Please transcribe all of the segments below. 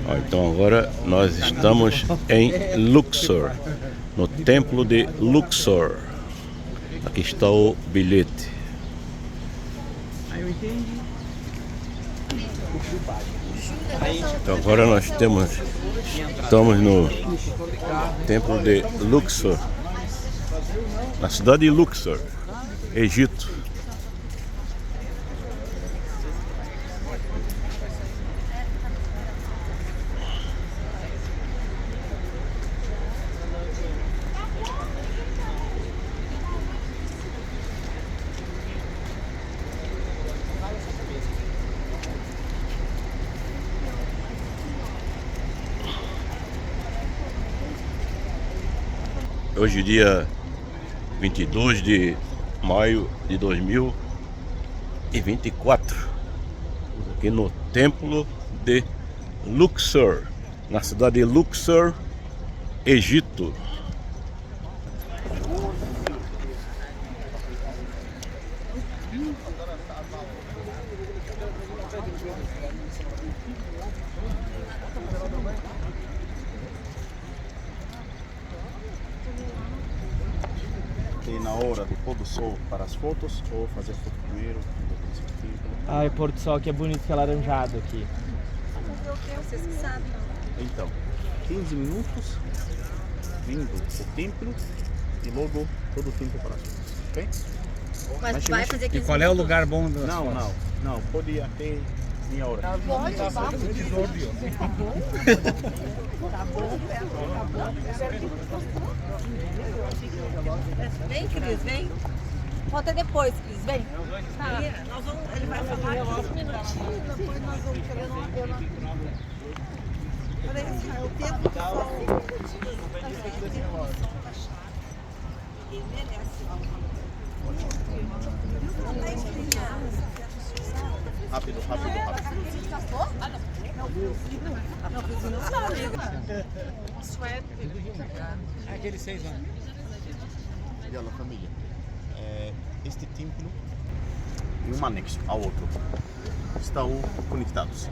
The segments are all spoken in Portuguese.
Ó, então agora nós estamos em Luxor, no templo de Luxor. Aqui está o bilhete. Então agora nós estamos no templo de Luxor, na cidade de Luxor, Egito. Hoje, dia 22 de maio de 2024, aqui no templo de Luxor, na cidade de Luxor, Egito. E na hora de pôr do sol para as fotos, ou fazer foto primeiro. Ai, pôr do sol que é bonito, que é laranjado aqui. Vocês que sabem. Então, 15 minutos, vindo o templo e logo todo o tempo para as fotos, ok? Mas vai fazer 15 E qual é o lugar bom das Não, fotos? não, pode ir até meia hora. Pode, tá bom. Vem, Cris, vem. Volta depois, Cris, vem. Tá. Nós vamos, ele vai falar 15 minutinhos, depois nós vamos querer no... Olha isso, é o tempo do sol. Ninguém merece. Rápido. Aqueles 6 anos. E olha, família, este templo e um anexo ao outro estão conectados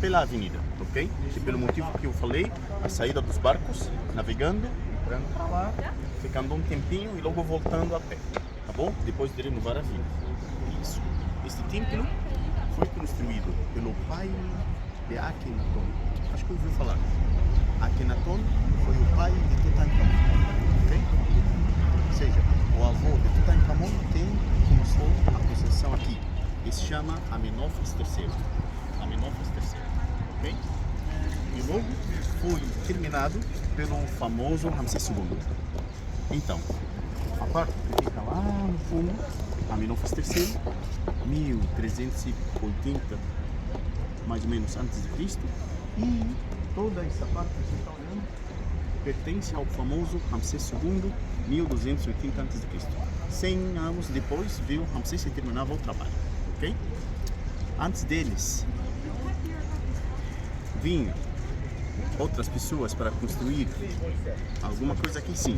pela avenida, ok? E pelo motivo que eu falei, a saída dos barcos, navegando, entrando para lá, ficando um tempinho e logo voltando a pé, tá bom? Depois de renovar a vida. Isso. Este templo foi construído pelo pai de Akhenaton. Acho que ouviu falar. Akhenaton foi o pai de Tutankhamon, ok? Ou seja, o avô de Tutankhamon começou a construção aqui. Ele se chama Amenófis III. Amenófis III, ok? E logo foi terminado pelo famoso Ramsés II. Então, a parte que fica lá no fundo, Amenófis III, 1380 mais ou menos antes de Cristo, e toda essa parte que você está olhando pertence ao famoso Ramsés II, 1280 a.C. 100 anos depois veio Ramsés e terminava o trabalho, ok? Antes deles vinham outras pessoas para construir alguma coisa aqui, sim.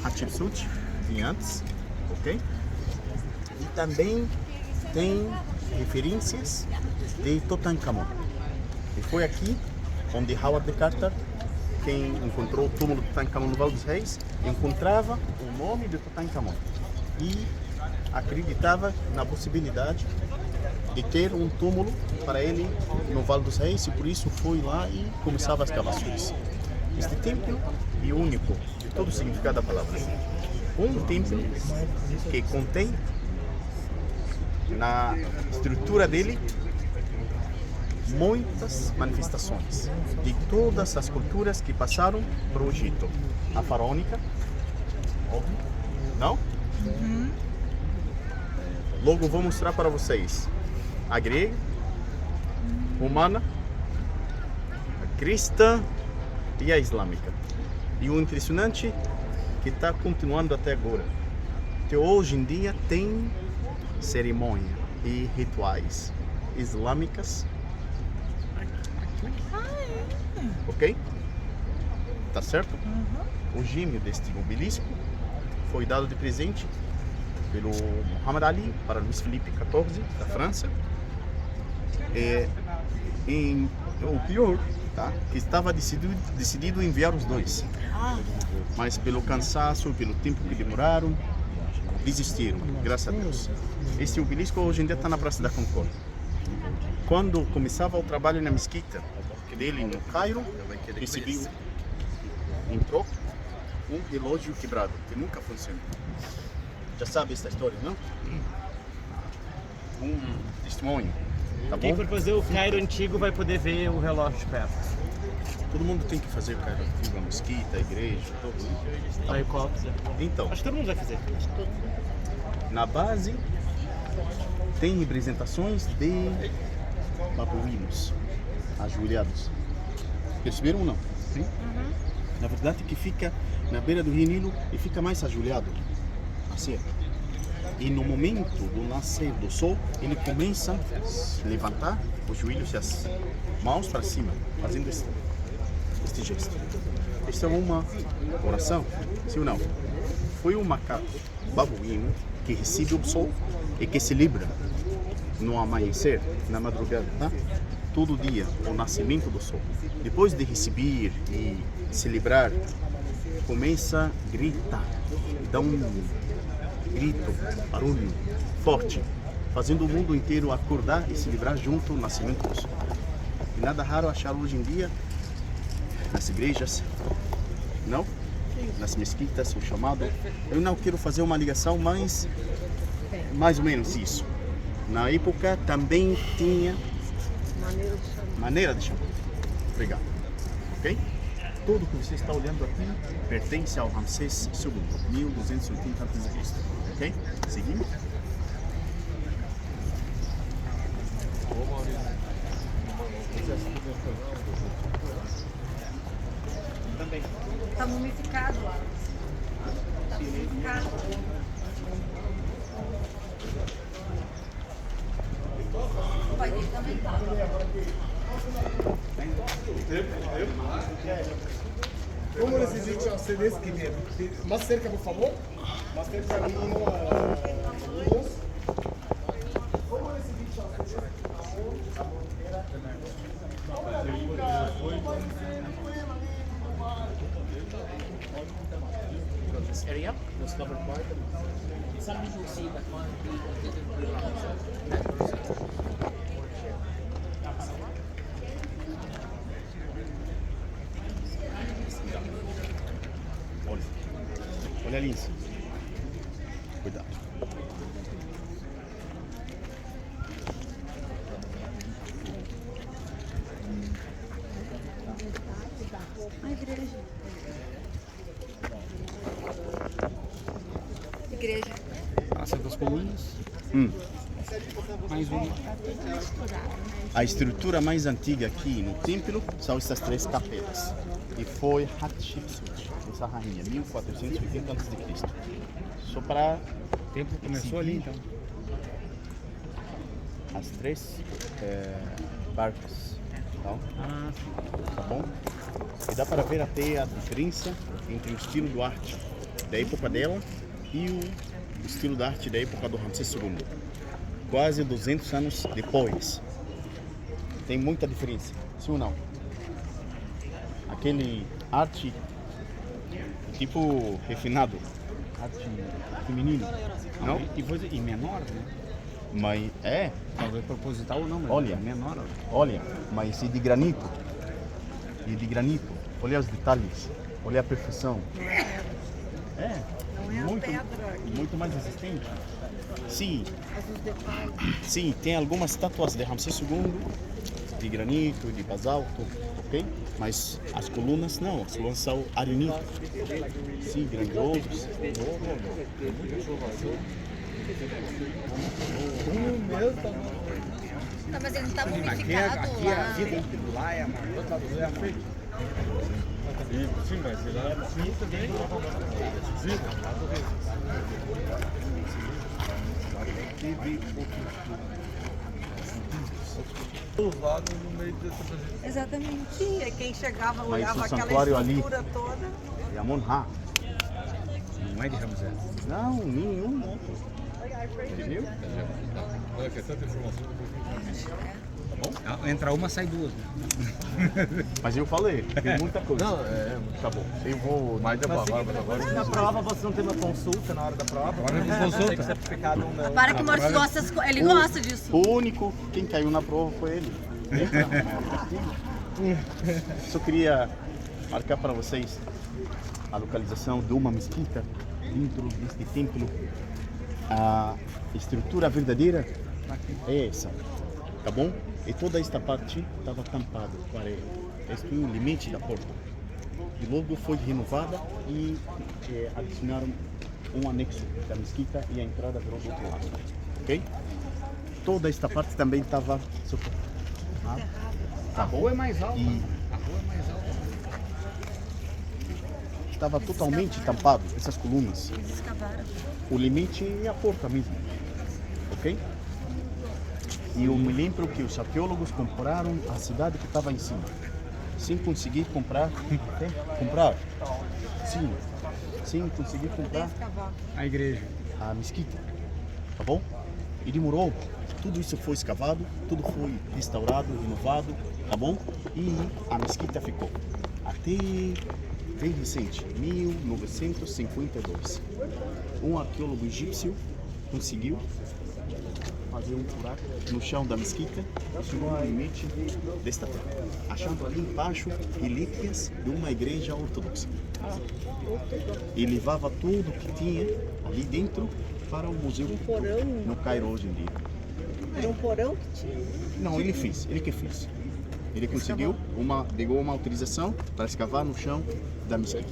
Hatshepsut vinha antes, ok? E também tem referências de Tutankhamon. E foi aqui onde Howard Carter, quem encontrou o túmulo de Tutankhamon no Vale dos Reis, encontrava o nome de Tutankhamon e acreditava na possibilidade de ter um túmulo para ele no Vale dos Reis, e por isso foi lá e começava as escavações. Este templo é único de todo o significado da palavra. Um templo que contém na estrutura dele muitas manifestações de todas as culturas que passaram para o Egito. A faraônica, óbvio, não? Logo vou mostrar para vocês a grega, romana, a cristã e a islâmica. E o impressionante que está continuando até agora, que hoje em dia tem cerimônia e rituais islâmicas. Ok? Tá certo? O gêmeo deste obelisco foi dado de presente pelo Muhammad Ali para Luís Felipe XIV da França. O pior, tá? Que estava decidido enviar os dois. Mas pelo cansaço, pelo tempo que demoraram, desistiram, graças a Deus. Esse obelisco hoje em dia está na Praça da Concórdia. Quando começava o trabalho na mesquita dele no Cairo, recebeu em troca um relógio quebrado, que nunca funcionou. Já sabe essa história, não? Um testemunho, tá Quem bom? for fazer o Cairo antigo vai poder ver o relógio de perto. Todo mundo tem que fazer o Cairo antigo, a mesquita, a igreja, tudo. Tá Aí bom? qual quiser. Então, Acho que todo mundo vai fazer. na base tem representações de babuínos ajoelhados. Perceberam ou não? Sim? Na verdade que fica na beira do Rio Nilo e fica mais ajoelhado. Assim. E no momento do nascer do sol, ele começa a levantar os joelhos e as mãos para cima, fazendo este gesto. Esta é uma oração, sim ou não? Foi um macaco babuíno que recebe o sol e que celebra no amanhecer, na madrugada, tá? Todo dia, o nascimento do sol. Depois de receber e celebrar, começa a gritar, dá um grito, barulho forte, fazendo o mundo inteiro acordar e celebrar junto o nascimento do sol. E nada raro achar hoje em dia nas igrejas, não? Nas mesquitas, o chamado. Eu não quero fazer uma ligação, mas mais ou menos isso. Na época também tinha maneira de chamar. Obrigado. Ok? Tudo que você está olhando aqui pertence ao Ramsés II, 1280 a.C. Ok? Seguimos? Também. Tá mumificado lá. Tá mumificado. O pai dele também tá. ¿Cómo necesita ustedes que más cerca, por favor? Más cerca de uno a dos. ¿Cómo necesita ustedes? This area was covered by the some people see that one didn't realize that Olha. Olha ali em cima. Cuidado. A igreja. Igreja. Praça das Colunas. Mais uma. A estrutura mais antiga aqui no templo são essas três capelas. E foi Hatshepsut, essa rainha, 1480 a.C. Só para O tempo começou ali então. as três partes. Então, Ah, sim. tá bom? E dá para ver até a diferença entre o estilo de arte da época dela e o estilo de arte da época do Ramsés II. Quase 200 anos depois. Tem muita diferença, sim ou não? Aquele arte tipo refinado, arte feminino, não? E menor, né? Mas Talvez proposital ou não, mas Olha. é menor. olha, mas e de granito? E de granito, olha os detalhes, olha a perfeição. Não é a Muito, pedra. muito mais resistente. Sim, Mas os detalhes. sim, tem algumas estátuas de Ramsés II, de granito, de basalto, ok? Mas as colunas não, as colunas são arenito. Sim, grandiosos. Tá, mas ele não tá Aqui mumificado a lá. vida lá é a maior da é a frente. Sim, mas ele é assim também. Os lados no meio dessa fazenda. Exatamente. E quem chegava, Mas olhava o aquela santuário ali- estrutura toda. É Amon-Ra. Não é de Ramsés. Não, nenhum. Entendeu? Olha que é tanta informação que eu vou bom? Entra uma, sai duas. Né? Mas eu falei, tem muita coisa. Não, tá bom. Eu vou mais devagar, mas agora... Na prova você não tem uma consulta na hora da prova? Agora tem consulta. Tem que ser certificado ou não. Para que o Maurício gosta, ele gosta disso. O único, quem caiu na prova foi ele. Só queria marcar para vocês a localização de uma mesquita dentro deste templo. A estrutura verdadeira é essa, tá bom? E toda esta parte estava tampada com areia. Este é o limite da porta. E logo foi renovada e adicionaram um anexo da mesquita e a entrada virou do outro lado, ok? Toda esta parte também estava soterrada. A rua é mais alta. E A rua é mais alta. estava totalmente tampado, essas colunas. Eles escavaram. O limite é a porta mesmo, ok? E eu me lembro que os arqueólogos compraram a cidade que estava em cima, sem conseguir comprar, sem conseguir comprar A igreja. a mesquita, tá bom? E demorou, tudo isso foi escavado, tudo foi restaurado, renovado, tá bom? E a mesquita ficou até bem recente, 1952. Um arqueólogo egípcio conseguiu fazer um buraco no chão da mesquita e chegou no limite desta terra, achando ali embaixo relíquias de uma igreja ortodoxa. E levava tudo que tinha ali dentro para o museu porão? no Cairo hoje em dia. Era um porão que tinha. Não, ele fez, ele que fez. Ele conseguiu pegou uma autorização para escavar no chão da mesquita.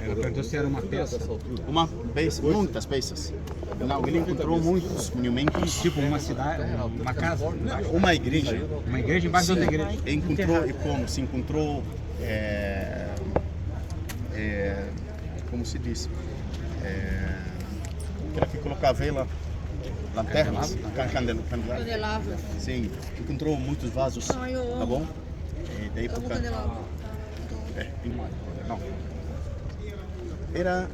Ela perguntou se era uma peça. Uma peça, muitas peças. Não, ele encontrou muitos monumentos. Tipo uma cidade, uma casa. Uma igreja. Uma igreja embaixo de outra igreja. Encontrou, e como se encontrou, como se diz, aquela que colocar vela, lanternas, candelabros. Candelabros. Sim, encontrou muitos vasos, Ai, eu amo. tá bom? Da Amo época. candelabro. Não. Era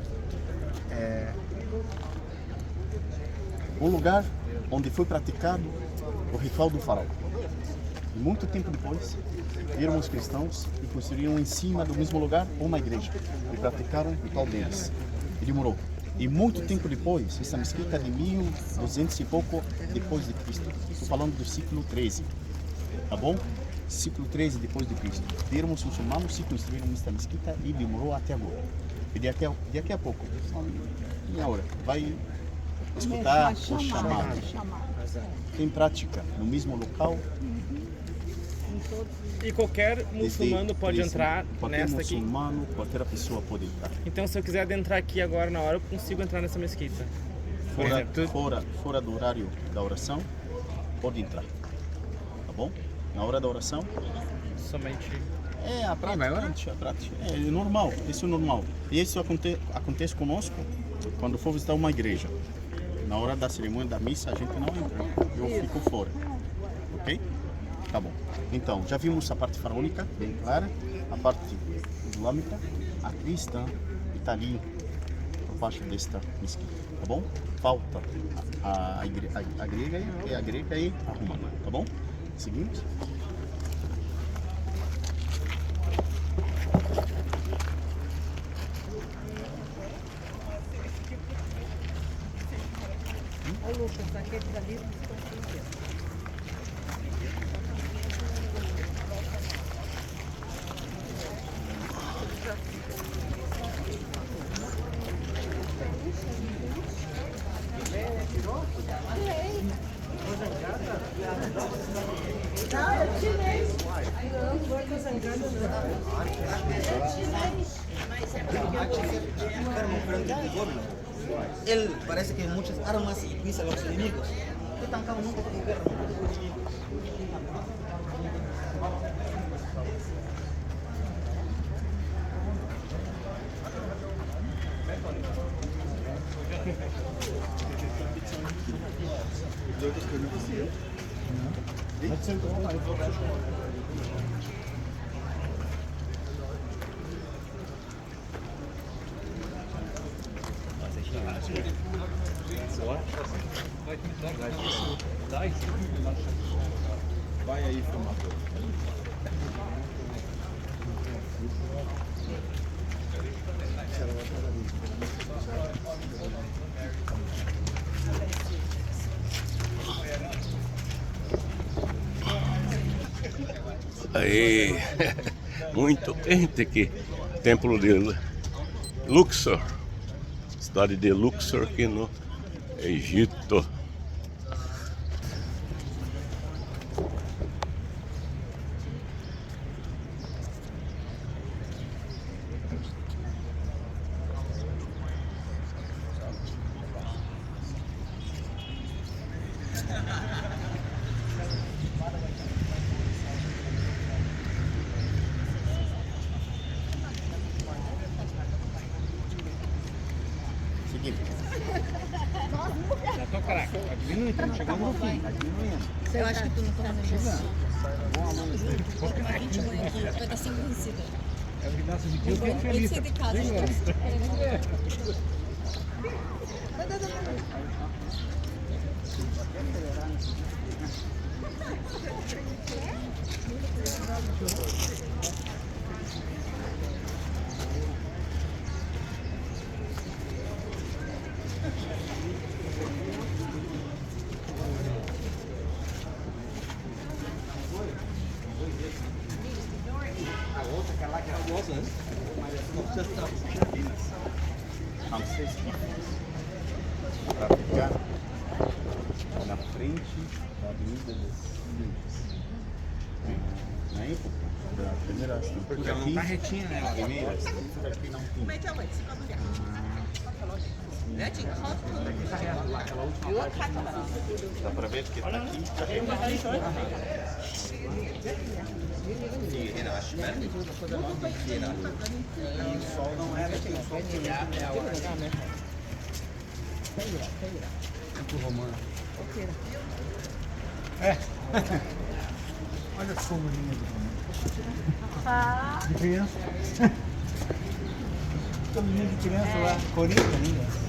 um lugar onde foi praticado o ritual do faraó. E muito tempo depois, vieram os cristãos e construíram em cima do mesmo lugar uma igreja e praticaram o ritual deles. E demorou. E muito tempo depois, essa mesquita de 1200 e pouco depois de Cristo. Estou falando do século 13, tá bom? Século 13 depois de Cristo. Vieram os muçulmanos e construíram esta mesquita e demorou até agora. E daqui a pouco, meia hora, vai escutar o chamado. Quem pratica no mesmo local. E qualquer muçulmano pode entrar qualquer nesta aqui? muçulmano, qualquer pessoa pode entrar. Então se eu quiser adentrar aqui agora na hora, eu consigo entrar nessa mesquita? Fora do horário da oração, pode entrar. Tá bom? Na hora da oração, Somente... a prática. É normal, isso é normal. E isso acontece conosco quando for visitar uma igreja. Na hora da cerimônia da missa, a gente não entra. Eu fico fora. Ok? Tá bom. Então, já vimos a parte faraônica, bem clara. A parte islâmica, a cristã, está ali por baixo desta mesquita. Tá bom? Falta a grega e a romana. Tá bom? Seguinte. Ô Lucas, aqueles ali. Não, eu tirei. Não foi com essa engana, Él parece que muchas armas y pisa a los enemigos. ¿Qué tan cabo nunca tuvo guerra? Da ist Vai aí, filmador. Aí, muito quente aqui. Templo de Luxor, cidade de Luxor aqui no Egito. Seguinte. Já tô craque. Tá diminuindo, estamos chegando no fim. Tá diminuindo. Eu acho que tu não tá fazendo isso. Chegando. Vai estar sempre vencida. É o que dá esse vídeo, eu fico feliz. Vai de casa. São 6 quilômetros para ficar na frente da Avenida dos Índios. Na época da primeira estrutura Porque ela não aqui, tá retinha, né? a primeira estrutura aqui não tinha. Dá para ver que está aqui. E o sol não era aqui, o sol brilhava, é a hora. Muito romano. Olha a sombrinha do romano. De criança. Caminho de criança lá, Coringa ainda.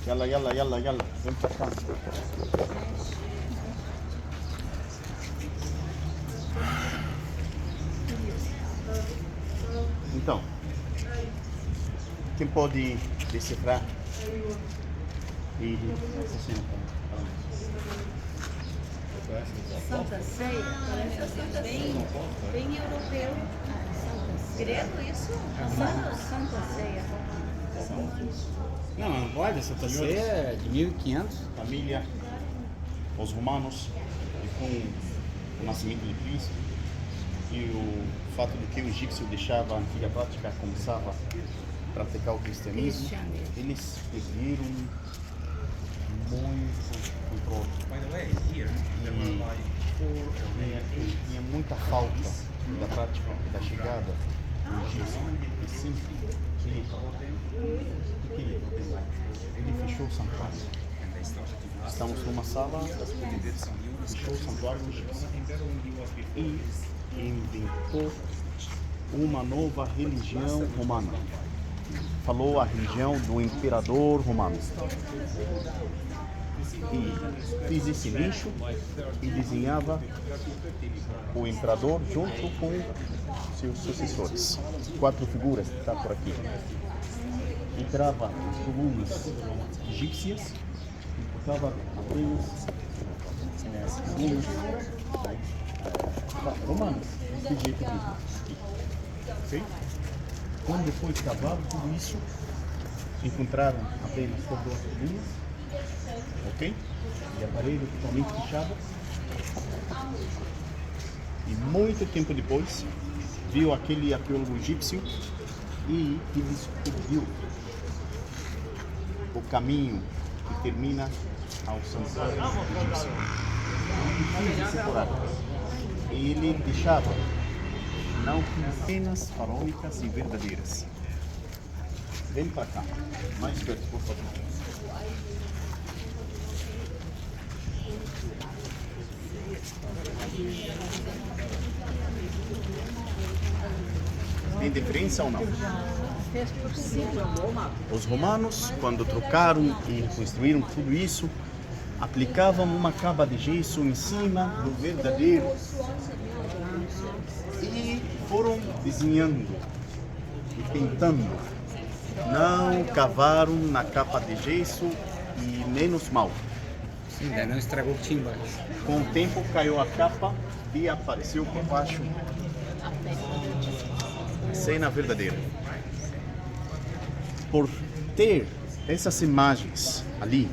Yalla, yalla, yalla, yalla. Vem pra cá. Então, quem pode decifrar e Santa Ceia, parece assim, bem europeu. Grego isso? Santa Ceia. Não, não pode, Santa Ceia é de 1500. família, os romanos, e com o nascimento de Cristo e o fato de que o egípcio deixava a antiga prática, começava a praticar o cristianismo, eles perderam muito controle. E tinha muita falta da prática da chegada do egípcio. E sempre ele fechou o santuário. Estamos numa sala, fechou o santuário do egípcio e inventou uma nova religião romana. Falou a religião do imperador romano. E fez esse nicho e desenhava o imperador junto com seus sucessores. 4 figuras que está por aqui. Entrava as colunas egípcias, entrava apenas as colunas romanas, desse jeito aqui. Ok? Quando foi cavado tudo isso, encontraram apenas por 2 colunas, ok? E a parede totalmente fechada. E muito tempo depois, viu aquele arqueólogo egípcio e descobriu o caminho que termina ao santuário egípcio. E ele deixava não apenas faraônicas e verdadeiras. Vem para cá, mais perto, por favor. Tem diferença ou não? fez por cima. Os romanos, quando trocaram e construíram tudo isso, aplicavam uma capa de gesso em cima do verdadeiro e foram desenhando e pintando. Não cavaram na capa de gesso e menos mal. Ainda não estragou o que tinha embaixo. Com o tempo caiu a capa e apareceu por baixo a cena verdadeira. Por ter essas imagens ali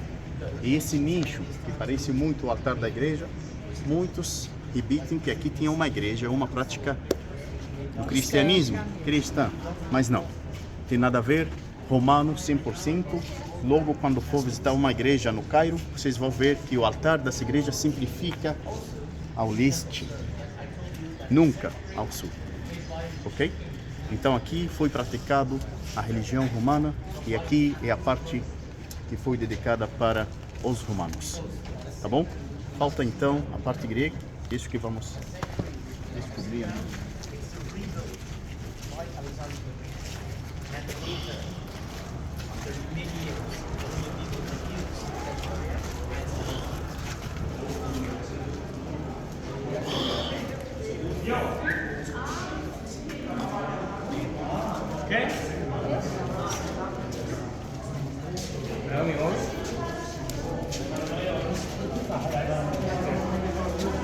e esse nicho que parece muito o altar da igreja, muitos repetem que aqui tinha uma igreja, uma prática do cristianismo cristã, mas não, tem nada a ver. Romano 100%. Logo, quando for visitar uma igreja no Cairo, vocês vão ver que o altar dessa igreja sempre fica ao leste, nunca ao sul, ok? Então aqui foi praticado a religião romana e aqui é a parte que foi dedicada para os romanos, tá bom? Falta então a parte grega, isso que vamos descobrir.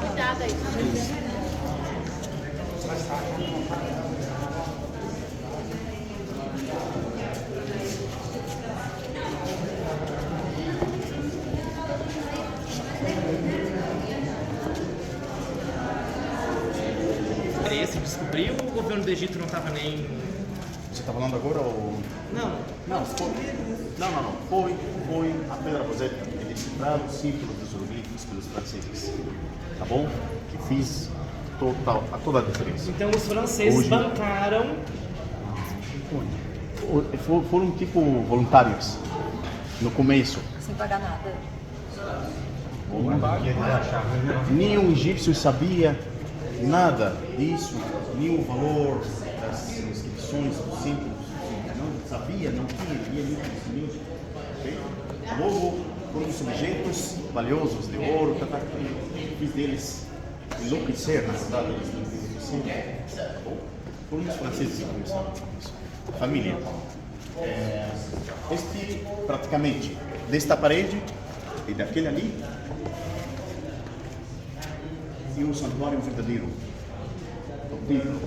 Cuidado aí. Esse descobriu ou o governo do Egito não estava nem... Você está falando agora ou... Não, foi... Não. Foi a Pedra Roseta. Ele decifrava o símbolo dos hieroglifos pelos franceses. Tá bom? Que fiz toda a diferença. Então os franceses Hoje- bancaram... Foram tipo voluntários no começo. Sem pagar nada. Nenhum egípcio sabia nada disso, nenhum valor das inscrições dos símbolos. Não sabia, não tinha nenhum conhecimento. Okay? Logo, foram sujeitos valiosos de ouro, e fiz deles enlouquecer, na verdade, eles não enlouqueceram. Tá bom? Foram os franceses que começaram com isso. Família. Este, praticamente, desta parede e daquele ali, e o santuário verdadeiro, o templo,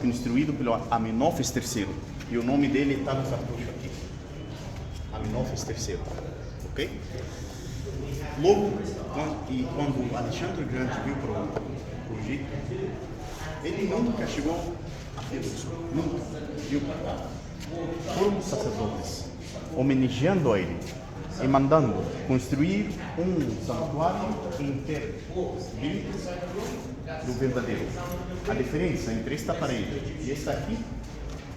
construído pelo Amenófis III. E o nome dele está no cartucho aqui. Amenófis III. Ok? Logo, quando Alexandre o Grande veio para o Egito, ele nunca chegou a Filosofia. Nunca viu para cá. Foram os sacerdotes homenageando a ele e mandando construir um santuário inteiro, limpo do verdadeiro. A diferença entre esta parede e esta aqui,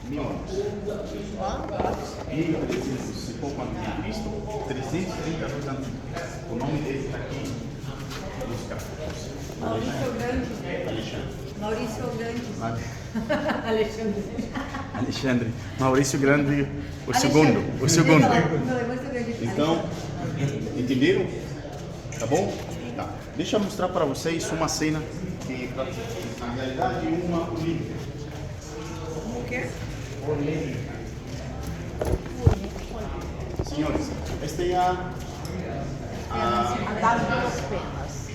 1000 anos. 1300 e pouco antes de Cristo, 330 anos antes de Cristo. O nome dele está aqui nos cartuchos. Maurício Grande. Alexandre. Maurício Grande. Alexandre. Alexandre. Maurício Grande, o segundo. O segundo. Então, entenderam? Tá bom? Tá. Deixa eu mostrar para vocês uma cena que, na realidade, é uma olímpica. O quê? Olímpica. Senhores, esta é a das duas penas.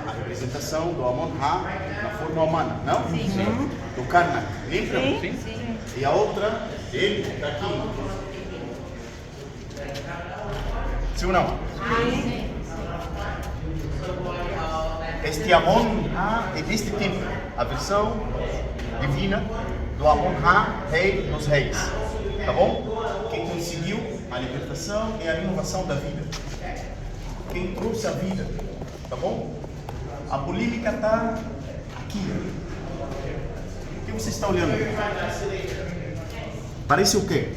a representação do Amon-Ra na forma humana, não? Sim. Do Karnak, lembra? Sim. E a outra, ele, está aqui. Sim ou não? Sim. Este Amon-Ra é deste templo, a versão divina do Amon-Ra, rei dos reis. Tá bom? Quem conseguiu a libertação e a renovação da vida. Quem trouxe a vida. Tá bom? A polêmica está aqui. O que você está olhando? Parece o quê?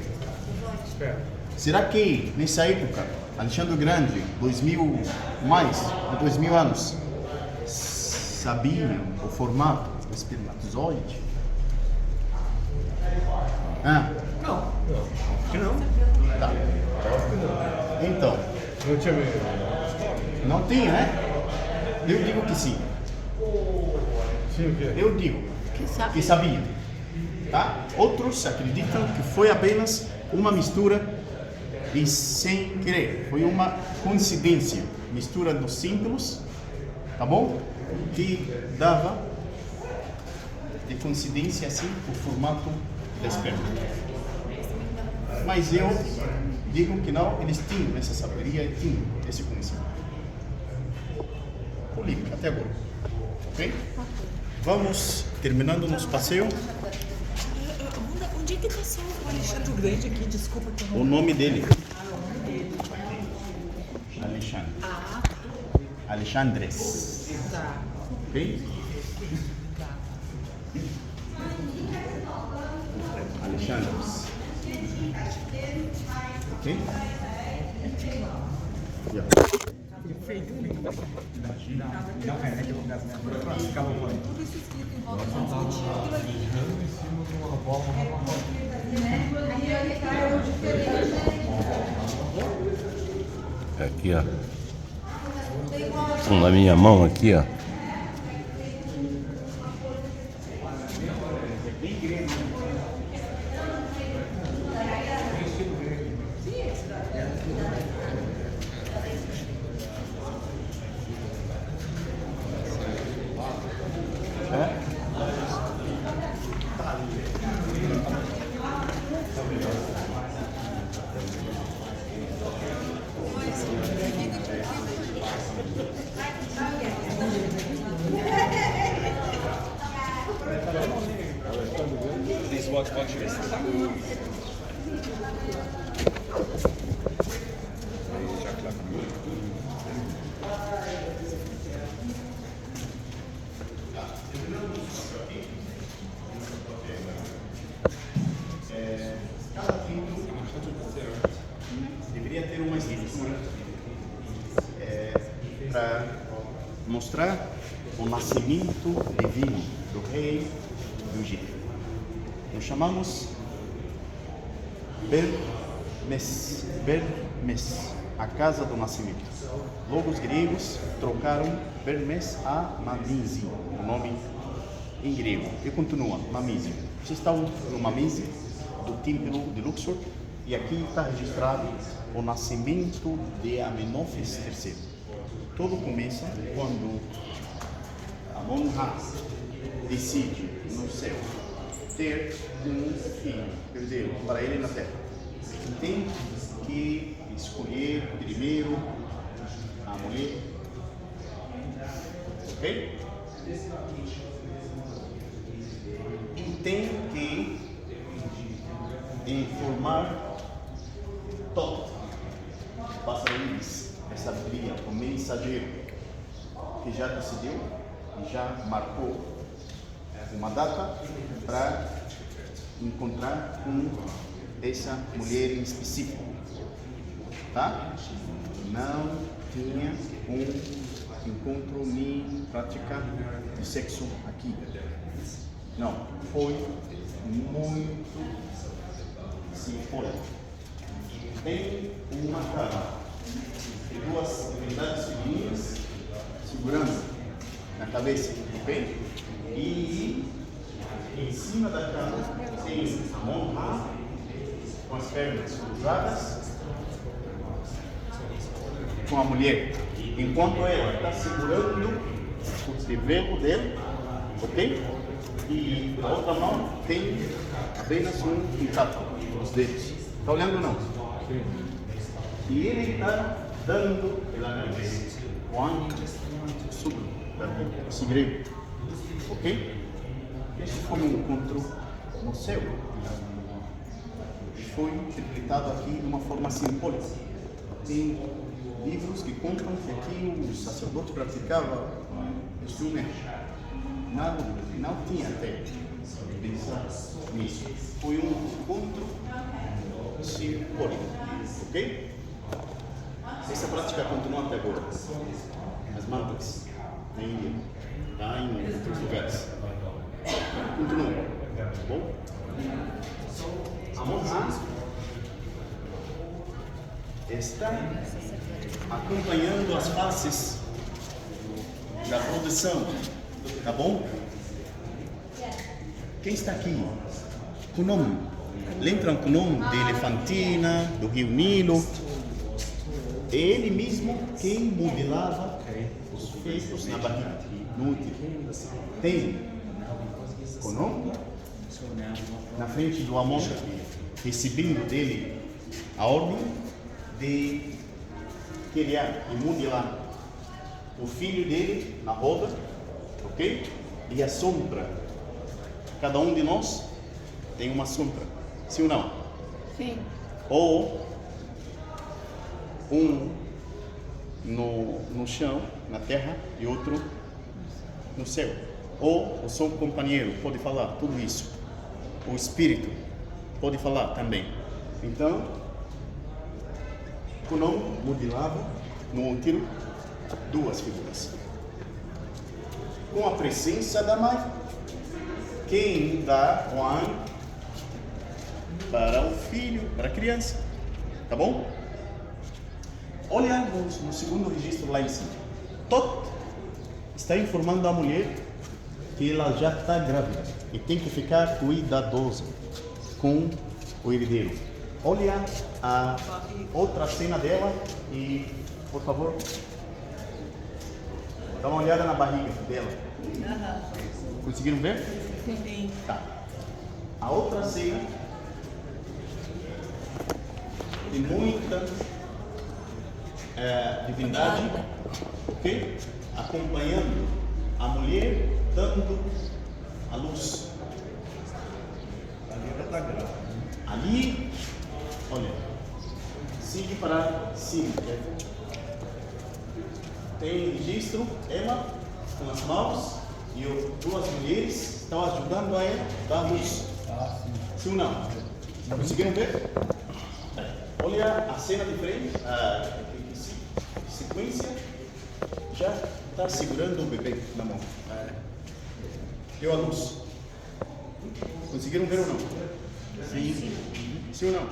Será que nessa época, Alexandre o Grande, 2000 mais de 2000 anos, sabiam o formato do espermatozoide? Não. Tá. Então, Não tinha medo. não tinha, né? Eu digo que sim. Sim, o quê? Eu digo que sabia. Tá? Outros acreditam que foi apenas uma mistura e sem querer. Foi uma coincidência. Mistura dos símbolos, tá bom? Que dava de coincidência assim o formato da esperma. Mas eu digo que não, eles tinham essa sabedoria e tinham esse conhecimento. Política até agora. Ok? Vamos terminando nosso passeio. Onde é que tá só o Alexandre Grande aqui? Desculpa que eu não... O nome dele. Alexandre. Alexandres. Tá. Ok? Alexandres. Ok? Yeah. Aqui, ó. Na minha mão aqui, ó. Deveria ter uma escritura para mostrar o nascimento divino do rei do Egito. Nós chamamos Bermes, a casa do nascimento. Logo os gregos trocaram Bermes a Mamisi, o nome em grego. E continua, Mamisi. Vocês estão no Mamisi, do templo de Luxor, e aqui está registrado o nascimento de Amenófis III. Tudo começa quando Amon-Ra decide no céu ter um filho, quer dizer, para ele na terra. Tem que escolher primeiro a mulher, ok? E tem que informar todo passarinhos, essa sabedoria, o mensageiro, que já decidiu e já marcou uma data para encontrar com essa mulher em específico, tá? Não tinha um encontro nem prática de sexo aqui. Não, foi muito simbólico. Tem uma cama e duas divindades femininas segurando na cabeça, ok? E em cima da cama tem Amon-Ra com as pernas cruzadas com a mulher, enquanto ela está segurando o severo dele, ok? E a outra mão tem apenas um contato nos dedos. Está olhando ou não? Sim. E ele está dando pela cabeça o anjo sobre o segredo, ok? Esse foi um encontro no céu. Foi interpretado aqui de uma forma simbólica. Tem livros que contam que aqui os sacerdotes praticavam este nada, não tinha até pensar nisso. Foi um encontro simbólico, ok? Essa prática continua até agora. As mantas na Índia, tá? Em outros lugares. Continua, tá bom? Amon Ra está acompanhando as fases da produção, tá bom? Quem está aqui? Kunom. Lembram Kunom de Elefantina, do Rio Nilo? É ele mesmo quem modelava os feitos na barriga, no útero. Tem Kunom na frente do Amon, recebendo dele a ordem de criar e modelar o filho dele na roda, ok? E a sombra. Cada um de nós tem uma sombra, sim ou não? Sim. Ou um no chão, na terra, e outro no céu. Ou o som companheiro pode falar tudo isso. O espírito pode falar também. Então, Kunom modelava no útero duas figuras. Com a presença da mãe, quem dá o ano para o filho, para a criança. Tá bom? Olha no segundo registro lá em cima. Tot está informando a mulher que ela já está grávida e tem que ficar cuidadosa com o herdeiro. Olha a outra cena dela e, por favor, dá uma olhada na barriga dela. Conseguiram ver? Sim. Tá. A outra cena tem muita divindade, ok? Acompanhando a mulher dando a luz. Ali, olha, sigue para cima. Tem registro, ela com as mãos e duas mulheres estão ajudando a ela a dar luz. Sim ou não? Conseguiram ver? Olha a cena de frente, a sequência, já está segurando o bebê na mão. Deu a luz. Conseguiram ver ou não? Sim. Sim ou não?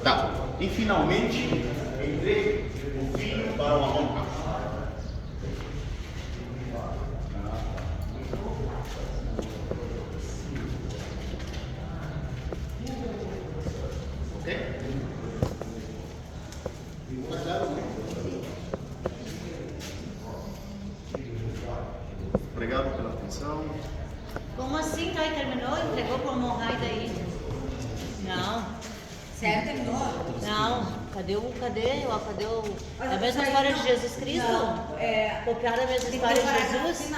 Tá. E finalmente, entrei o filho para o Amon. Ok? Obrigado pela atenção. Como assim, Thay? Terminou? Entregou para o Monrai daí? Não. Certo, terminou? Não. Cadê o... É a mesma história de Jesus Cristo? Não, Copiaram a mesma história de Jesus?